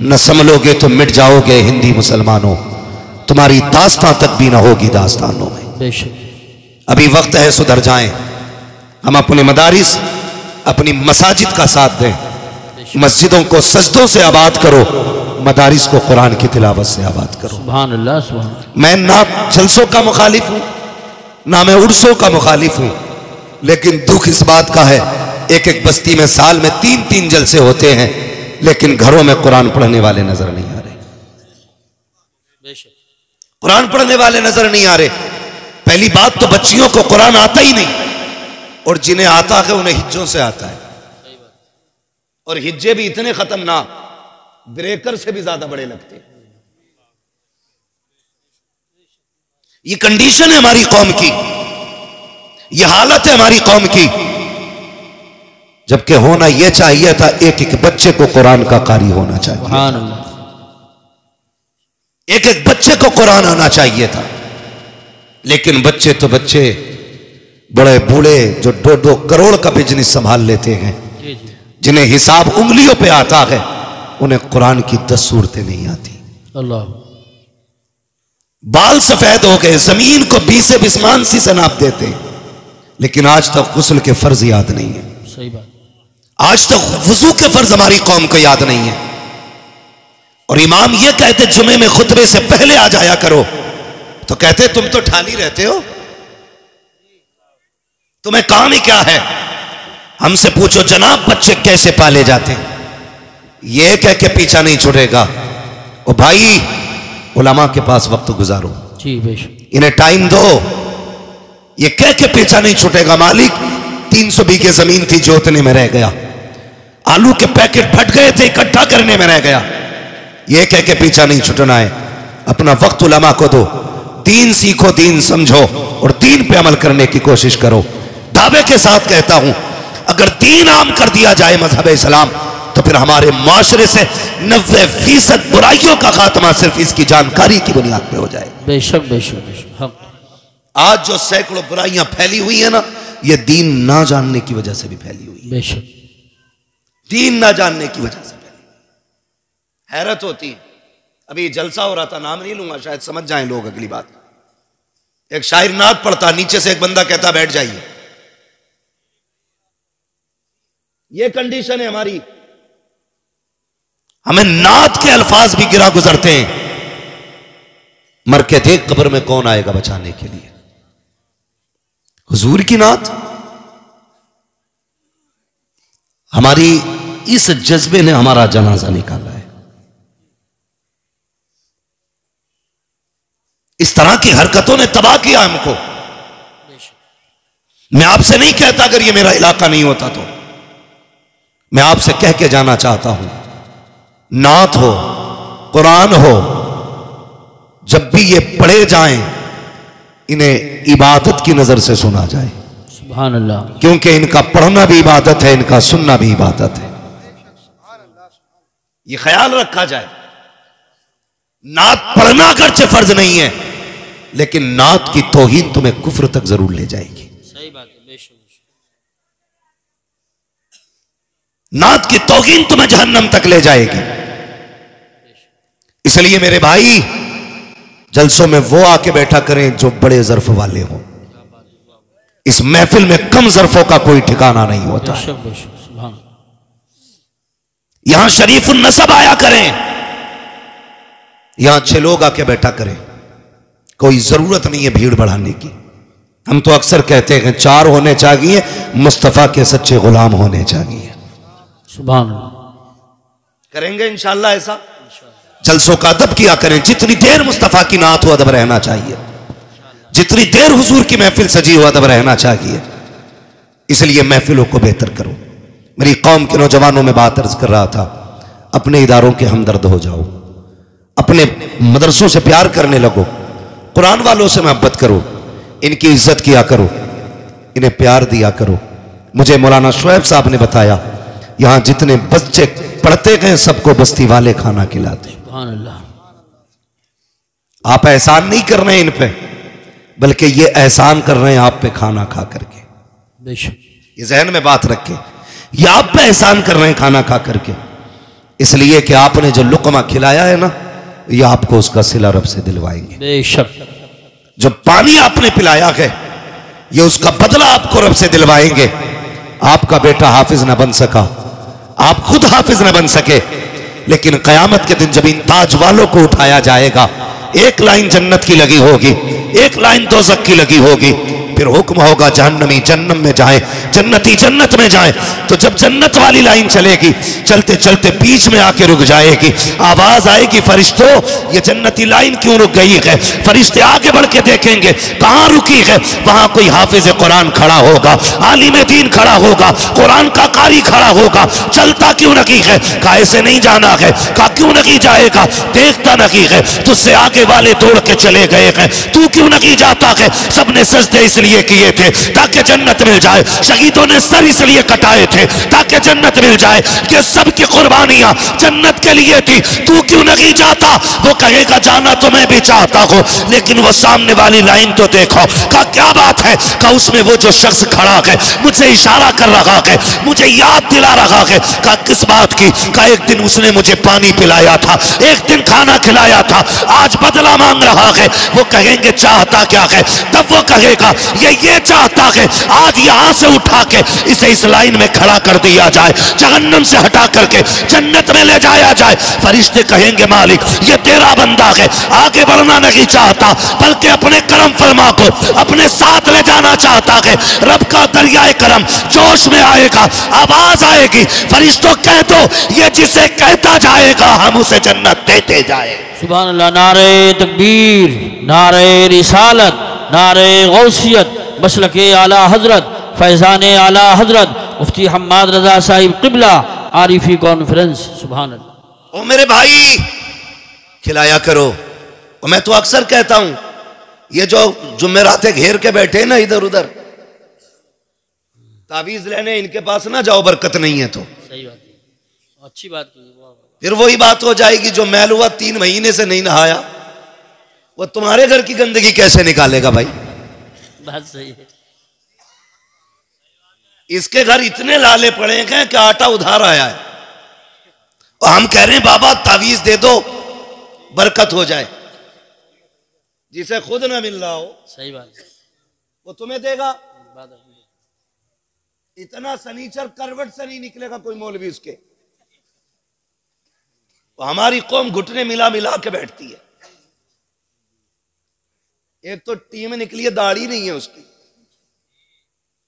न संभलोगे तो मिट जाओगे हिंदी मुसलमानों, तुम्हारी दास्तां तक भी ना होगी दास्तानों में। अभी वक्त है सुधर जाएं, हम अपने मदारिस अपनी मसाजिद का साथ दें, मस्जिदों को सजदों से आबाद करो, मदारिस को कुरान की तिलावत से आबाद करो। सुभान अल्लाह, सुभान अल्लाह। मैं ना जलसों का मुखालिफ हूं ना मैं उर्सों का मुखालिफ हूं, लेकिन दुख इस बात का है एक एक बस्ती में साल में 3-3 जलसे होते हैं, लेकिन घरों में कुरान पढ़ने वाले नजर नहीं आ रहे। कुरान पढ़ने वाले नजर नहीं आ रहे। पहली बात तो बच्चियों को कुरान आता ही नहीं, और जिन्हें आता है उन्हें हिज्जों से आता है, और हिज्जे भी इतने खतरनाक ब्रेकर से भी ज्यादा बड़े लगते हैं। ये कंडीशन है हमारी कौम की, ये हालत है हमारी कौम की, जबकि होना यह चाहिए था एक एक बच्चे को कुरान का कारी होना चाहिए, एक एक बच्चे को कुरान आना चाहिए था। लेकिन बच्चे तो बच्चे, बड़े बूढ़े जो 2-2 करोड़ का बिजनेस संभाल लेते हैं, जिन्हें हिसाब उंगलियों पे आता है, उन्हें कुरान की 10 सूरतें नहीं आती। अल्लाह। बाल सफेद हो गए, जमीन को 20 बिस्मानसी से नाप देते हैं, लेकिन आज तक गुस्ल के फर्ज याद नहीं है। सही बात। आज तक वुजू के फर्ज हमारी कौम को याद नहीं है। और इमाम ये कहते जुमे में खुतबे से पहले आ जाया करो, तो कहते तुम तो ठानी रहते हो, तुम्हें काम ही क्या है। हमसे पूछो जनाब बच्चे कैसे पाले जाते हैं, ये कह के पीछा नहीं छुड़ेगा। ओ भाई उलमा के पास वक्त गुजारो जी, बेशक इन्हें टाइम दो, ये कह के पीछा नहीं छूटेगा। मालिक 300 बीघे जमीन थी जोतने में रह गया, आलू के पैकेट फट गए थे इकट्ठा करने में रह गया, ये कह के पीछा नहीं छूटना है। अपना वक्त उलमा को दो, दीन सीखो, दीन समझो और दीन पे अमल करने की कोशिश करो। दावे के साथ कहता हूं, अगर दीन आम कर दिया जाए मजहब इस्लाम, तो फिर हमारे माशरे से 90% बुराइयों का खात्मा सिर्फ इसकी जानकारी की बुनियाद पे हो जाए। बेशक बेशक बेशक। हम आज जो सैकड़ों बुराइयां फैली हुई है ना, ये दीन ना जानने की वजह से भी फैली हुई है। बेशक दीन ना जानने की वजह से फैली। हैरत होती है, अभी जलसा हो रहा था, नाम नहीं लूंगा, शायद समझ जाएं लोग अगली बात। एक शायर नात पढ़ता, नीचे से एक बंदा कहता बैठ जाइए। ये कंडीशन है हमारी, हमें नात के अल्फाज भी गिरा गुजरते हैं। मर के देख कब्र में कौन आएगा बचाने के लिए। हुजूर की नात, हमारी इस जज्बे ने हमारा जनाजा निकाला है। इस तरह की हरकतों ने तबाह किया हमको। मैं आपसे नहीं कहता अगर ये मेरा इलाका नहीं होता तो, मैं आपसे कह के जाना चाहता हूं, नात हो, कुरान हो, जब भी ये पढ़े जाएं, इन्हें इबादत की नजर से सुना जाए। सुभान अल्लाह। क्योंकि इनका पढ़ना भी इबादत है, इनका सुनना भी इबादत है। ये ख्याल रखा जाए। नात पढ़ना अगरचे फर्ज नहीं है, लेकिन नात की तौहीन तुम्हें कुफ्र तक जरूर ले जाएगी। सही बात है। नात की तौहीन तुम्हें जहन्नम तक ले जाएगी। इसलिए मेरे भाई, जलसों में वो आके बैठा करें जो बड़े ज़र्फ वाले हों। इस महफिल में कम ज़र्फों का कोई ठिकाना नहीं होता। यहां शरीफुन नसब आया करें, यहां अच्छे लोग आके बैठा करें। कोई जरूरत नहीं है भीड़ बढ़ाने की। हम तो अक्सर कहते हैं 4 होने चाहिए, मुस्तफा के सच्चे गुलाम होने चाहिए। सुभान अल्लाह। करेंगे इंशाअल्लाह ऐसा। जलसों का अदब किया करें, जितनी देर मुस्तफा की नात हो अदब रहना चाहिए, जितनी देर हुजूर की महफिल सजी हो अदब रहना चाहिए। इसलिए महफिलों को बेहतर करो। मेरी कौम के नौजवानों में बात अर्ज कर रहा था, अपने इदारों के हमदर्द हो जाओ, अपने मदरसों से प्यार करने लगो, कुरान वालों से मोहब्बत करो, इनकी इज्जत किया करो, इन्हें प्यार दिया करो। मुझे मौलाना शुएब साहब ने बताया, यहां जितने बच्चे पढ़ते गए सबको बस्ती वाले खाना खिलाते। आप एहसान नहीं कर रहे हैं इन पे, बल्कि ये एहसान कर रहे हैं आप पे खाना खा करके। ये जहन में बात रखें, ये आप पे एहसान कर रहे हैं खाना खा करके। इसलिए कि आपने जो लुकमा खिलाया है ना, ये आपको उसका सिला रब से दिलवाएंगे। बेशक। जो पानी आपने पिलाया है, ये उसका बदला आपको रब से दिलवाएंगे। आपका बेटा हाफिज न बन सका, आप खुद हाफिज न बन सके, लेकिन कयामत के दिन जब इन ताज वालों को उठाया जाएगा, एक लाइन जन्नत की लगी होगी, एक लाइन दोज़ख की लगी होगी, फिर हुक्म होगा जहन्नमी जन्नत में जाए, जन्नती जन्नत में जाए। तो जब जन्नत वाली लाइन चलेगी, चलते चलते बीच में आके रुक जाएगी, आवाज आएगी, फरिश्तों ये जन्नती लाइन क्यों रुक गई है? फरिश्ते आगे बढ़ के देखेंगे कहां रुकी है, वहां कोई हाफिज कुरान खड़ा होगा, आलिम दीन खड़ा होगा, कुरान का कारी खड़ा होगा। चलता क्यों नहीं है? कहा ऐसे नहीं जाना है। कहा क्यों नहीं जाएगा? देखता नहीं है, तुझसे आगे वाले दौड़ के चले गए हैं, तू क्यों नहीं जाता है? सबने सजदे इसलिए किए थे ताकि जन्नत मिल जाए, शहीदों ने सर इसलिए कटाए थे ताकि जन्नत मिल जाए, ये सब की कुर्बानियां जन्नत के लिए थी, तू क्यों नहीं जाता? वो कहेगा जाना तो मैं भी चाहता हूं, लेकिन वो सामने वाली लाइन तो देखो। कहा क्या बात है? कहा उसमें वो जो शख्स खड़ा है मुझे इशारा कर रहा है, मुझे याद दिला रहा है। कहा किस बात की? कहा एक दिन उसने मुझे पानी पिलाया था, एक दिन खाना खिलाया था, आज बदला मांग रहा है। वो कहेंगे चाहता क्या है? तब वो कहेगा ये चाहता है आज यहां से उठा के इसे इस लाइन में खड़ा कर दिया जाए, जहन्नम से हटा करके जन्नत में ले जाया जाए। फरिश्ते कहेंगे मालिक ये तेरा बंदा है, आगे बढ़ना नहीं चाहता, बल्कि अपने करम फरमा को अपने साथ ले जाना चाहता है। रब का दरियाए करम जोश में आएगा, आवाज आएगी, फरिश्तों कह दो ये जिसे कहता जाएगा हम उसे जन्नत देते जाए। सुभान अल्लाह। नारे तकबीर, नारे रिसालत, नारे गौसियत, मसलके आला हजरत, फैजान आला हजरत मुफ्ती हम्माद रजा साहिब किबला आरिफी कॉन्फ्रेंस। सुभान अल्लाह। ओ मेरे भाई खिलाया करो। और मैं तो अक्सर कहता हूं ये जो जुमेराते घेर के बैठे ना इधर उधर ताबीज लेने, इनके पास ना जाओ, बरकत नहीं है। तो सही बात है, अच्छी बात की। फिर वही बात हो जाएगी, जो मैल हुआ 3 महीने से नहीं नहाया, वो तुम्हारे घर की गंदगी कैसे निकालेगा भाई? बात सही है। इसके घर इतने लाले पड़े हैं कि आटा उधार आया है, और हम कह रहे हैं बाबा तावीज दे दो बरकत हो जाए। जिसे खुद ना मिल रहा हो, सही बात है, वो तुम्हें देगा। इतना सनीचर करवट से नहीं निकलेगा कोई मौलवी उसके। तो हमारी कौम घुटने मिला मिला के बैठती है। एक तो टीम निकली है, दाढ़ी नहीं है उसकी,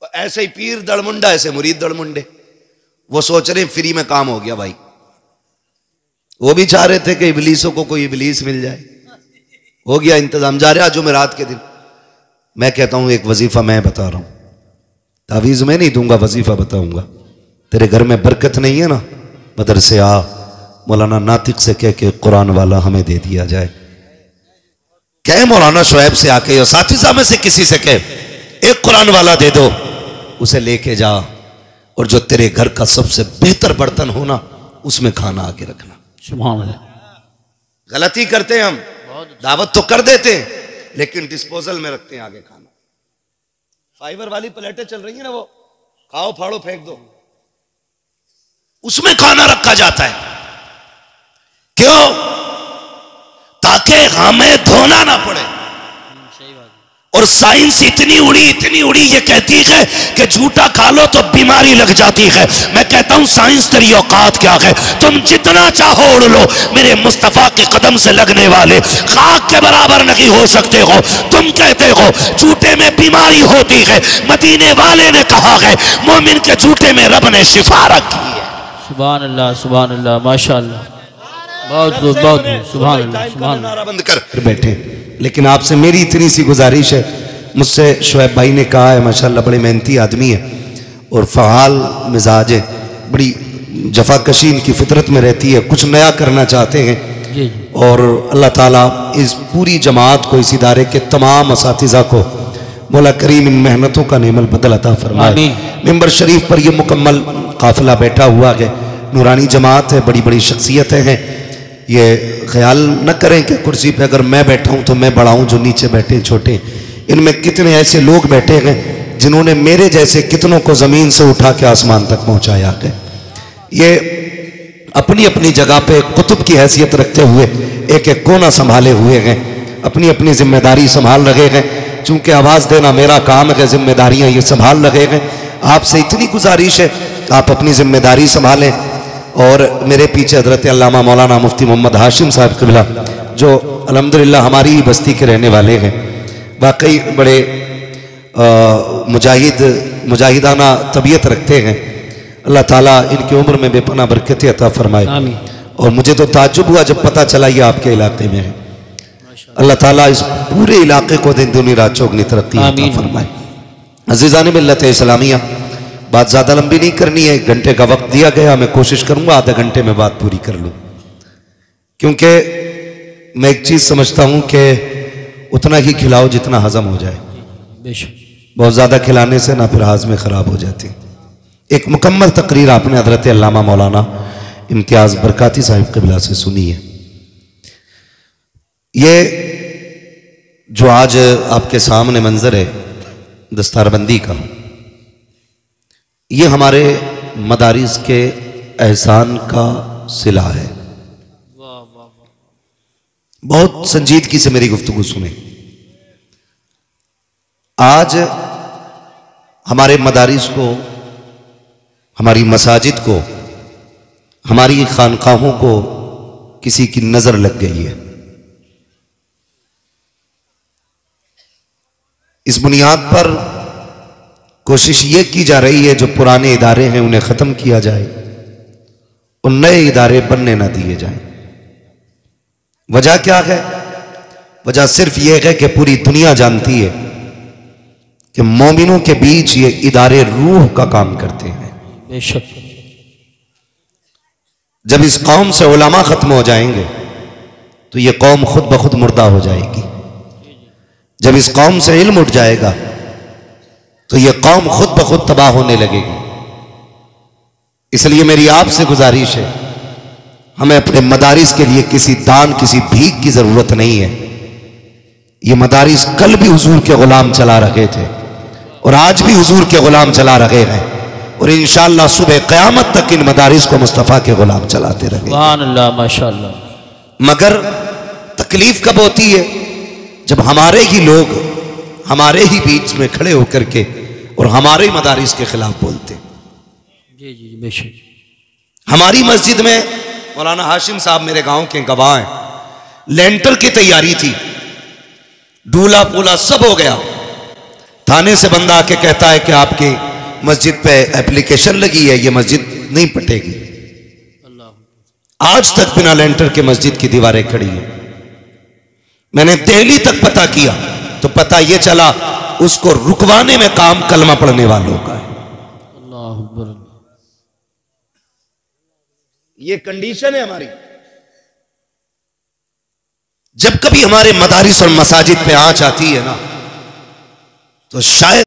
तो ऐसे ही पीर दड़मुंडा, ऐसे मुरीद दड़मुंडे। वो सोच रहे फ्री में काम हो गया भाई। वो भी चाह रहे थे कि इबलीसों को कोई इबलीस मिल जाए, हो गया इंतजाम। जा रहे आज जुमेरात के दिन। मैं कहता हूं एक वजीफा मैं बता रहा हूं, तावीज मैं नहीं दूंगा, वजीफा बताऊंगा। तेरे घर में बरकत नहीं है ना, मदरसे आ, मौलाना नातिक से कह के कुरान वाला हमें दे दिया जाए। कह मौलाना शुएब से आके या साथी में से किसी से कह एक कुरान वाला दे दो, उसे लेके जा, और जो तेरे घर का सबसे बेहतर बर्तन हो ना उसमें खाना आके रखना। सुभान अल्लाह। गलती करते हैं हम, दावत तो कर देते हैं लेकिन डिस्पोजल में रखते हैं आगे खाना। फाइबर वाली प्लेटें चल रही है ना, वो खाओ फाड़ो फेंक दो, उसमें खाना रखा जाता है। क्यों? ताकि हमें धोना ना पड़े। सही बात है। और साइंस इतनी उड़ी ये कहती है कि झूठा खा लो तो बीमारी लग जाती है। मैं कहता हूं साइंस तेरी औकात क्या है? तुम जितना चाहो उड़ लो, मेरे मुस्तफा के कदम से लगने वाले खाक के बराबर नहीं हो सकते हो। तुम कहते हो झूठे में बीमारी होती है, मदीने वाले ने कहा है मोमिन के झूठे में रब ने शिफा रखी है। सुभान अल्लाह, सुभान अल्लाह, माशाअल्लाह, बहुत सुभान अल्लाह, सुभान अल्लाह। बंद कर बैठे। लेकिन आपसे मेरी इतनी सी गुजारिश है, मुझसे शुएब भाई ने कहा है माशाअल्लाह बड़े मेहनती आदमी है और फ़आल मिजाज है, बड़ी जफाकशी इनकी फितरत में रहती है, कुछ नया करना चाहते हैं। जी। और अल्लाह ताला इस पूरी जमात को, इस इदारे के तमाम असातिज़ा को मौला करीम इन मेहनतों का नेमल बदल अता फरमाए। मिंबर शरीफ पर यह मुकम्मल काफिला बैठा हुआ है, नूरानी जमात है, बड़ी बड़ी शख्सियतें हैं। ये ख्याल न करें कि कुर्सी पे अगर मैं बैठा हूं तो मैं बड़ा हूं, जो नीचे बैठे छोटे। इनमें कितने ऐसे लोग बैठे हैं जिन्होंने मेरे जैसे कितनों को ज़मीन से उठा के आसमान तक पहुंचाया है। ये अपनी अपनी जगह पे कुतुब की हैसियत रखते हुए एक एक कोना संभाले हुए हैं, अपनी अपनी जिम्मेदारी संभाल रहे हैं। चूंकि आवाज़ देना मेरा काम है, जिम्मेदारियां ये संभाल रहे हैं। आपसे इतनी गुजारिश है आप अपनी जिम्मेदारी संभालें। और मेरे पीछे हजरत अल्लामा मौलाना मुफ्ती मोहम्मद हाशिम साहब क़िबला, जो अल्हम्दुलिल्लाह हमारी ही बस्ती के रहने वाले हैं, वाकई बड़े मुजाहिदाना तबीयत रखते हैं। अल्लाह ताला इनकी उम्र में बेपना बरकत अता फरमाए। और मुझे तो ताज्जुब हुआ जब पता चला ये आपके इलाके में है। अल्लाह ताला इस पूरे इलाके को दिन दुनी रात चौगनी तरक्की अता फरमाए। अज़ीज़ान मिल्लत इस्लामिया, बात ज़्यादा लंबी नहीं करनी है, 1 घंटे का वक्त दिया गया, मैं कोशिश करूँगा आधे घंटे में बात पूरी कर लूँ। क्योंकि मैं एक चीज़ समझता हूँ कि उतना ही खिलाओ जितना हजम हो जाए। बहुत ज़्यादा खिलाने से ना फिर हाज़मे ख़राब हो जाती। एक मुकम्मल तकरीर आपने हज़रत अल्लामा मौलाना इम्तियाज़ बरकाती साहिब क़िबला से सुनी है। ये जो आज आपके सामने मंजर है दस्तारबंदी का, ये हमारे मदारिस के एहसान का सिला है। बहुत संजीदगी से मेरी गुफ्तगू सुने। आज हमारे मदारिस को, हमारी मसाजिद को, हमारी खानकाहों को किसी की नजर लग गई है। इस बुनियाद पर कोशिश ये की जा रही है जो पुराने इदारे हैं उन्हें खत्म किया जाए और नए इदारे बनने ना दिए जाएं। वजह क्या है? वजह सिर्फ यह है कि पूरी दुनिया जानती है कि मोमिनों के बीच ये इदारे रूह का काम करते हैं। बेशक जब इस कौम से उलमा खत्म हो जाएंगे तो ये कौम खुद ब खुद मुर्दा हो जाएगी। जब इस कौम से इल्म उठ जाएगा तो ये कौम खुद ब खुद तबाह होने लगेगी। इसलिए मेरी आपसे गुजारिश है, हमें अपने मदारिस के लिए किसी दान, किसी भीख की जरूरत नहीं है। ये मदारिस कल भी हुजूर के गुलाम चला रहे थे और आज भी हुजूर के गुलाम चला रहे हैं और इंशाअल्लाह सुबह क़यामत तक इन मदारिस को मुस्तफ़ा के गुलाम चलाते रहेंगे। सुभान अल्लाह, माशाअल्लाह। मगर तकलीफ कब होती है? जब हमारे ही लोग हमारे ही बीच में खड़े होकर के और हमारे मदारिस के खिलाफ बोलते। जी जी बेशक। हमारी मस्जिद में मौलाना हाशिम साहब मेरे गांव के गवाह हैं, लेंटर की तैयारी थी, डूला पूला सब हो गया। थाने से बंदा आके कहता है कि आपकी मस्जिद पे एप्लीकेशन लगी है, ये मस्जिद नहीं पटेगी। आज तक बिना लेंटर के मस्जिद की दीवारें खड़ी हैं। मैंने दिल्ली तक पता किया तो पता यह चला उसको रुकवाने में काम कलमा पढ़ने वालों का है। अल्लाहु अकबर। ये कंडीशन है हमारी। जब कभी हमारे मदारिस और मसाजिद पे आंच आती है ना तो शायद